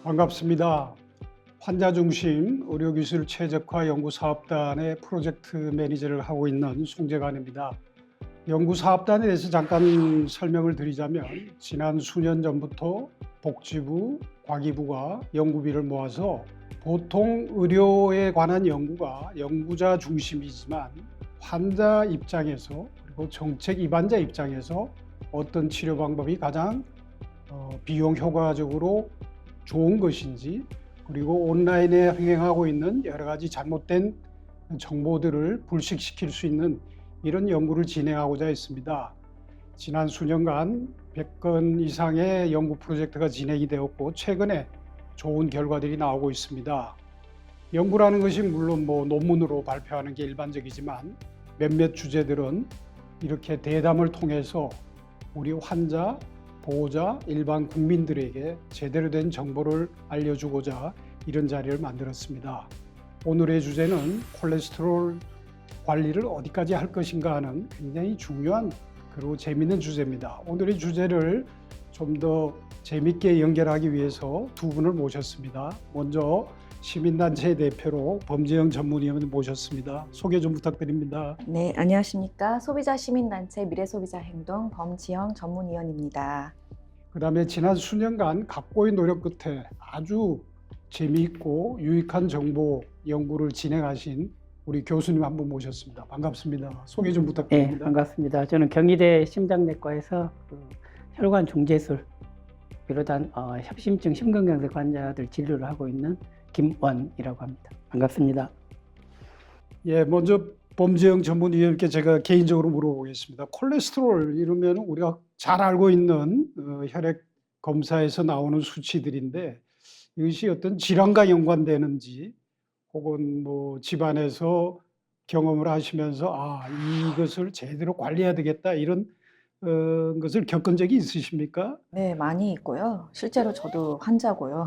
반갑습니다. 환자중심 의료기술 최적화 연구사업단의 프로젝트 매니저를 하고 있는 송재관입니다. 연구사업단에 대해서 잠깐 설명을 드리자면 지난 수년 전부터 복지부, 과기부가 연구비를 모아서 보통 의료에 관한 연구가 연구자 중심이지만 환자 입장에서 그리고 정책 입안자 입장에서 어떤 치료 방법이 가장 비용 효과적으로 좋은 것인지, 그리고 온라인에 흥행하고 있는 여러 가지 잘못된 정보들을 불식시킬 수 있는 이런 연구를 진행하고자 했습니다. 지난 수년간 100건 이상의 연구 프로젝트가 진행이 되었고 최근에 좋은 결과들이 나오고 있습니다. 연구라는 것이 물론 논문으로 발표하는 게 일반적이지만 몇몇 주제들은 이렇게 대담을 통해서 우리 환자, 보호자, 일반 국민들에게 제대로 된 정보를 알려주고자 이런 자리를 만들었습니다. 오늘의 주제는 콜레스테롤 관리를 어디까지 할 것인가 하는 굉장히 중요한 그리고 재미있는 주제입니다. 오늘의 주제를 좀 더 재미있게 연결하기 위해서 두 분을 모셨습니다. 먼저 시민단체 대표로 범지영 전문위원을 모셨습니다. 소개 좀 부탁드립니다. 네, 안녕하십니까. 소비자 시민단체 미래소비자행동 범지영 전문위원입니다. 그다음에 지난 수년간 각고의 노력 끝에 아주 재미있고 유익한 정보 연구를 진행하신 우리 교수님 한 분 모셨습니다. 반갑습니다. 소개 좀 네, 부탁드립니다. 반갑습니다. 저는 경희대 심장내과에서 혈관 중재술 비롯한 협심증 심근경색 환자들 진료를 하고 있는 김원이라고 합니다. 반갑습니다. 예, 먼저 범지영 전문위원께 제가 개인적으로 물어보겠습니다. 콜레스테롤 이러면 우리가 잘 알고 있는 혈액 검사에서 나오는 수치들인데 이것이 어떤 질환과 연관되는지 혹은 집안에서 경험을 하시면서 이것을 제대로 관리해야 되겠다 이런 것을 겪은 적이 있으십니까? 네, 많이 있고요. 실제로 저도 환자고요.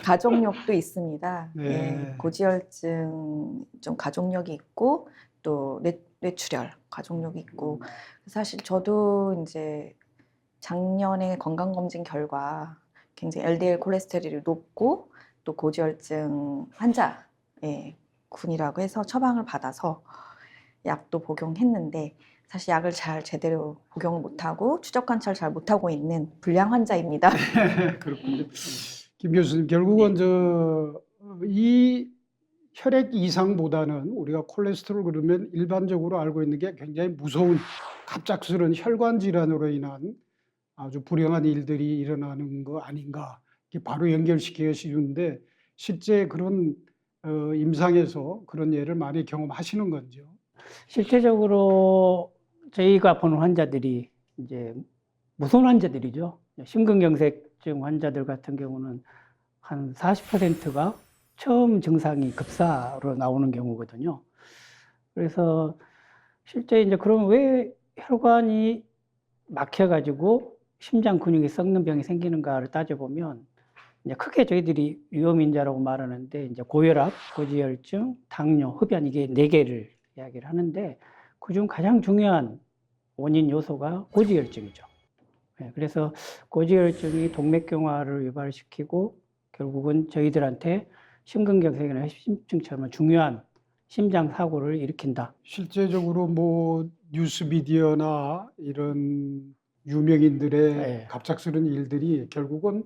가족력도 있습니다. 네. 예, 고지혈증 좀 가족력이 있고 또 뇌출혈 가족력이 있고 사실 저도 이제 작년에 건강검진 결과 굉장히 LDL 콜레스테롤이 높고 또 고지혈증 환자 군이라고 해서 처방을 받아서 약도 복용했는데 사실 약을 잘 제대로 복용을 못하고 추적 관찰 잘 못하고 있는 불량 환자입니다. 그렇군요. 김 교수님, 결국은 이 혈액 이상보다는 우리가 콜레스테롤 그러면 일반적으로 알고 있는 게 굉장히 무서운 갑작스러운 혈관 질환으로 인한 아주 불행한 일들이 일어나는 거 아닌가 이렇게 바로 연결시키기가 쉬운데 실제 그런 임상에서 그런 예를 많이 경험하시는 건죠? 실제적으로 저희가 보는 환자들이 이제 무서운 환자들이죠. 심근경색증 환자들 같은 경우는 한 40%가 처음 증상이 급사로 나오는 경우거든요. 그래서 실제 이제 그러면 왜 혈관이 막혀가지고 심장 근육이 썩는 병이 생기는가를 따져보면 이제 크게 저희들이 위험인자라고 말하는데 이제 고혈압, 고지혈증, 당뇨, 흡연 이게 4개를 이야기를 하는데 그중 가장 중요한 원인 요소가 고지혈증이죠. 그래서 고지혈증이 동맥경화를 유발시키고 결국은 저희들한테 심근경색이나 협심증처럼 중요한 심장 사고를 일으킨다. 실제적으로 뉴스 미디어나 이런 유명인들의 갑작스러운 일들이 결국은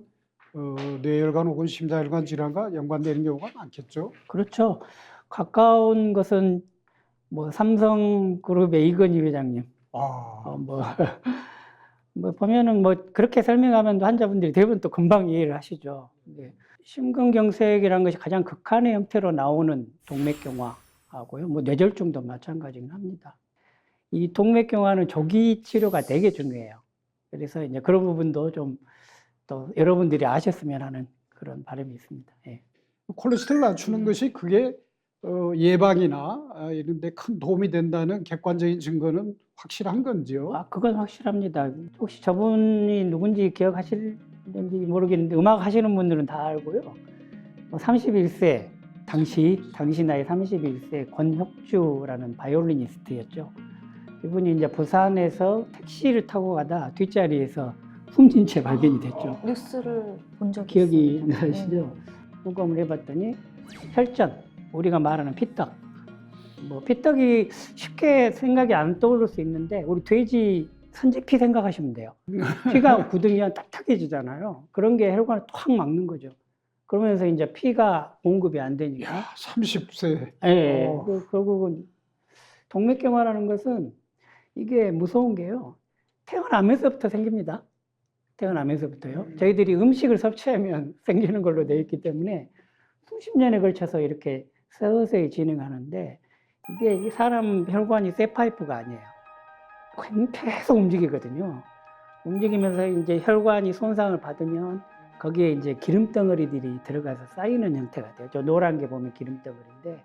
뇌혈관 혹은 심장혈관 질환과 연관되는 경우가 많겠죠. 그렇죠. 가까운 것은 삼성그룹의 이건희 회장님. 보면은 그렇게 설명하면 환자분들이 대부분 또 금방 이해를 하시죠. 심근경색이라는 것이 가장 극한의 형태로 나오는 동맥경화하고요. 뇌졸중도 마찬가지긴 합니다. 이 동맥경화는 조기 치료가 되게 중요해요. 그래서 이제 그런 부분도 좀 또 여러분들이 아셨으면 하는 그런 바람이 있습니다. 예. 콜레스테롤 낮추는 것이 그게 예방이나 이런 데 큰 도움이 된다는 객관적인 증거는 확실한 건지요? 그건 확실합니다. 혹시 저분이 누군지 기억하시는지 모르겠는데 음악 하시는 분들은 다 알고요. 31세 당시 나이 31세 권혁주라는 바이올리니스트였죠. 이분이 이제 부산에서 택시를 타고 가다 뒷자리에서 숨진 채 발견이 됐죠. 뉴스를 본 적이 기억이 있습니다. 나시죠? 점검을 해봤더니 혈전, 우리가 말하는 피떡. 뭐 피떡이 쉽게 생각이 안 떠오를 수 있는데 우리 돼지 선지피 생각하시면 돼요. 피가 굳으면 딱딱해지잖아요. 그런 게 혈관을 탁 막는 거죠. 그러면서 이제 피가 공급이 안 되니까. 야, 30세. 예, 어. 결국은 동맥경화라는 것은 이게 무서운 게요. 태어나면서부터 생깁니다. 태어나면서부터요. 저희들이 음식을 섭취하면 생기는 걸로 되어 있기 때문에 수십 년에 걸쳐서 이렇게 서서히 진행하는데 이게 사람 혈관이 쇠파이프가 아니에요. 계속 움직이거든요. 움직이면서 이제 혈관이 손상을 받으면 거기에 이제 기름 덩어리들이 들어가서 쌓이는 형태가 돼요. 저 노란 게 보면 기름 덩어리인데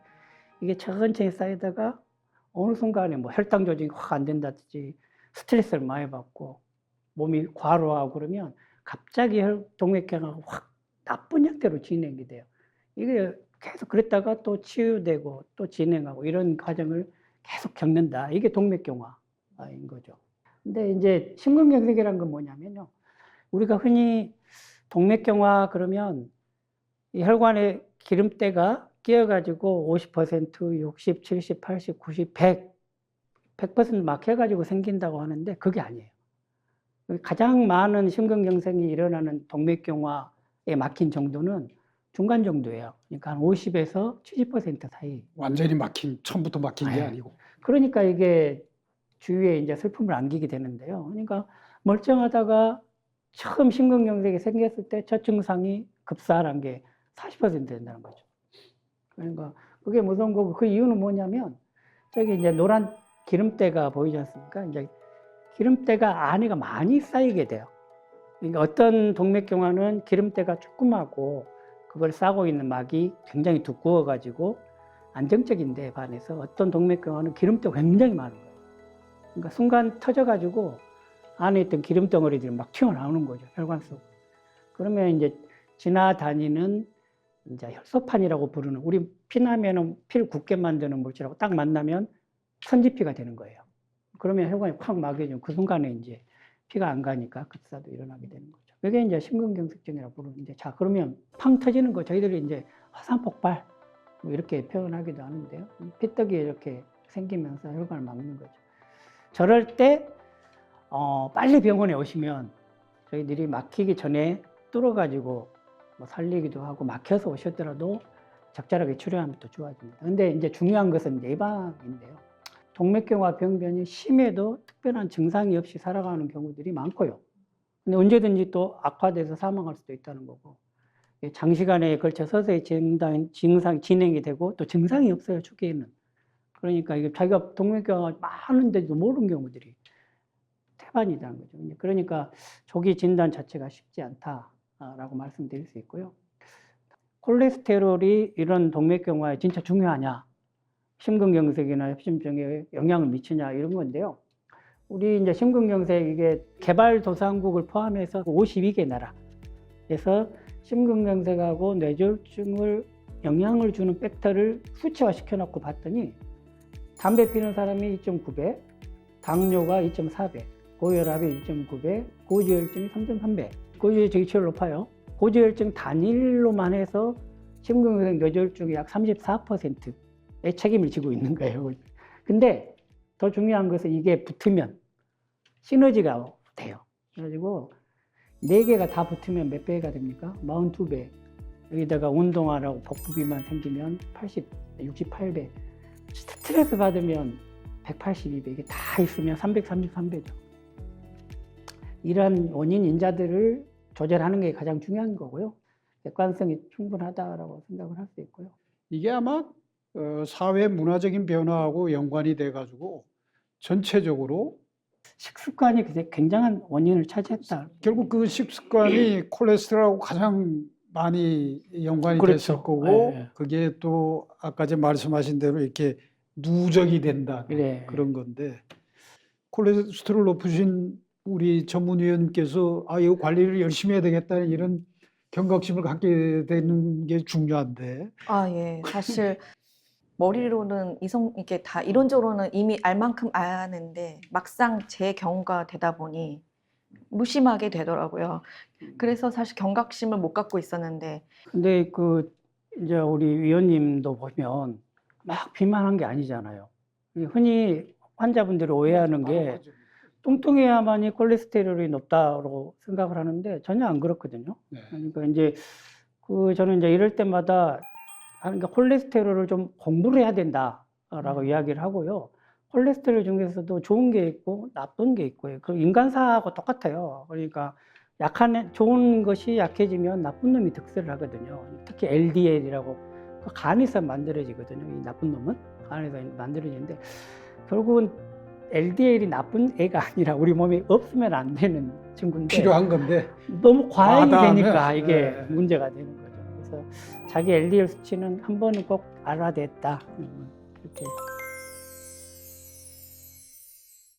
이게 천천히 쌓이다가 어느 순간에 뭐 혈당 조절이 확 안 된다든지 스트레스를 많이 받고 몸이 과로하고 그러면 갑자기 동맥경화가 확 나쁜 형태로 진행이 돼요. 이게 계속 그랬다가 또 치유되고 또 진행하고 이런 과정을 계속 겪는다. 이게 동맥경화인 거죠. 근데 이제 심근경색이라는 건 뭐냐면요. 우리가 흔히 동맥경화 그러면 이 혈관에 기름때가 끼어가지고 50%, 60, 70, 80, 90, 100% 막혀가지고 생긴다고 하는데 그게 아니에요. 가장 많은 심근경색이 일어나는 동맥경화에 막힌 정도는 중간 정도예요. 그러니까 한 50에서 70% 사이. 완전히 처음부터 막힌 게 네. 아니고. 그러니까 이게 주위에 이제 슬픔을 안기게 되는데요. 그러니까 멀쩡하다가 처음 심근경색이 생겼을 때 첫 증상이 급사한 게 40% 된다는 거죠. 그러니까 그게 무서운 거고 그 이유는 뭐냐면 저기 이제 노란 기름때가 보이지 않습니까? 이제 기름때가 안에가 많이 쌓이게 돼요. 그러니까 어떤 동맥경화는 기름때가 조그마하고 그걸 싸고 있는 막이 굉장히 두꺼워가지고 안정적인데 반해서 어떤 동맥경화는 기름때가 굉장히 많은 거예요. 그러니까 순간 터져가지고 안에 있던 기름 덩어리들이 막 튀어나오는 거죠. 혈관 속. 그러면 이제 지나다니는 이제 혈소판이라고 부르는 우리 피나면은 피를 굳게 만드는 물질하고 딱 만나면 선지피가 되는 거예요. 그러면 혈관이 콱 막혀지면 그 순간에 이제 피가 안 가니까 급사도 일어나게 되는 거죠. 그게 이제 심근경색증이라고 부르는데 자 그러면 팡 터지는 거 저희들이 이제 화산폭발 뭐 이렇게 표현하기도 하는데요. 피떡이 이렇게 생기면서 혈관을 막는 거죠. 저럴 때 빨리 병원에 오시면 저희들이 막히기 전에 뚫어가지고 뭐 살리기도 하고 막혀서 오셨더라도 적절하게 치료하면 또 좋아집니다. 근데 이제 중요한 것은 예방인데요. 동맥경화 병변이 심해도 특별한 증상이 없이 살아가는 경우들이 많고요. 근데 언제든지 또 악화돼서 사망할 수도 있다는 거고 장시간에 걸쳐 서서히 증상 진행이 되고 또 증상이 없어요. 초기에는. 그러니까 이게 자기가 동맥경화가 많은데도 모르는 경우들이 태반이라는 거죠. 그러니까 조기 진단 자체가 쉽지 않다라고 말씀드릴 수 있고요. 콜레스테롤이 이런 동맥경화에 진짜 중요하냐? 심근경색이나 협심증에 영향을 미치냐 이런 건데요. 우리 이제 심근경색 이게 개발도상국을 포함해서 52개 나라에서 심근경색하고 뇌졸중을 영향을 주는 팩터를 수치화 시켜놓고 봤더니 담배 피는 사람이 2.9배, 당뇨가 2.4배, 고혈압이 2.9배, 고지혈증이 3.3배. 고지혈증이 제일 높아요. 고지혈증 단일로만 해서 심근경색 뇌졸중이 약 34%의 책임을 지고 있는 거예요. 근데 더 중요한 것은 이게 붙으면 시너지가 돼요. 그래가지고 4개가 다 붙으면 몇 배가 됩니까? 42배. 여기다가 운동하라고 복부 비만 생기면 68배. 스트레스 받으면 182배. 이게 다 있으면 333배죠. 이런 원인 인자들을 조절하는 게 가장 중요한 거고요. 객관성이 충분하다라고 생각을 할 수 있고요. 이게 아마 사회 문화적인 변화하고 연관이 돼가지고 전체적으로 식습관이 굉장한 원인을 차지했다. 결국 그 식습관이 콜레스테롤하고 가장 많이 연관이 그렇죠. 됐을 거고 예. 그게 또 아까 전 말씀하신 대로 이렇게 누적이 된다 그래. 그런 건데 콜레스테롤 높으신 우리 전문의원께서 이거 관리를 열심히 해야 되겠다는 이런 경각심을 갖게 되는 게 중요한데 예. 사실 머리로는 이게 다 이론적으로는 이미 알 만큼 아는데 막상 제 경우가 되다 보니 무심하게 되더라고요. 그래서 사실 경각심을 못 갖고 있었는데 근데 그 이제 우리 위원님도 보면 막 비만한 게 아니잖아요. 흔히 환자분들이 오해하는 게 뚱뚱해야만이 콜레스테롤이 높다고 생각을 하는데 전혀 안 그렇거든요. 네. 그러니까 이제 그 저는 이제 이럴 때마다 하는 게 콜레스테롤을 좀 공부를 해야 된다라고 이야기를 하고요. 콜레스테롤 중에서도 좋은 게 있고 나쁜 게 있고요. 그 인간사하고 똑같아요. 그러니까 좋은 것이 약해지면 나쁜 놈이 득세를 하거든요. 특히 LDL이라고 간에서 만들어지거든요. 이 나쁜 놈은 간에서 만들어지는데 결국은 LDL이 나쁜 애가 아니라 우리 몸에 없으면 안 되는 친구인데 필요한 건데 너무 과잉이 과다하면, 되니까 이게 네. 문제가 되는 거죠. 그래서 자기 LDL 수치는 한 번은 꼭 알아야 됐다. 그렇게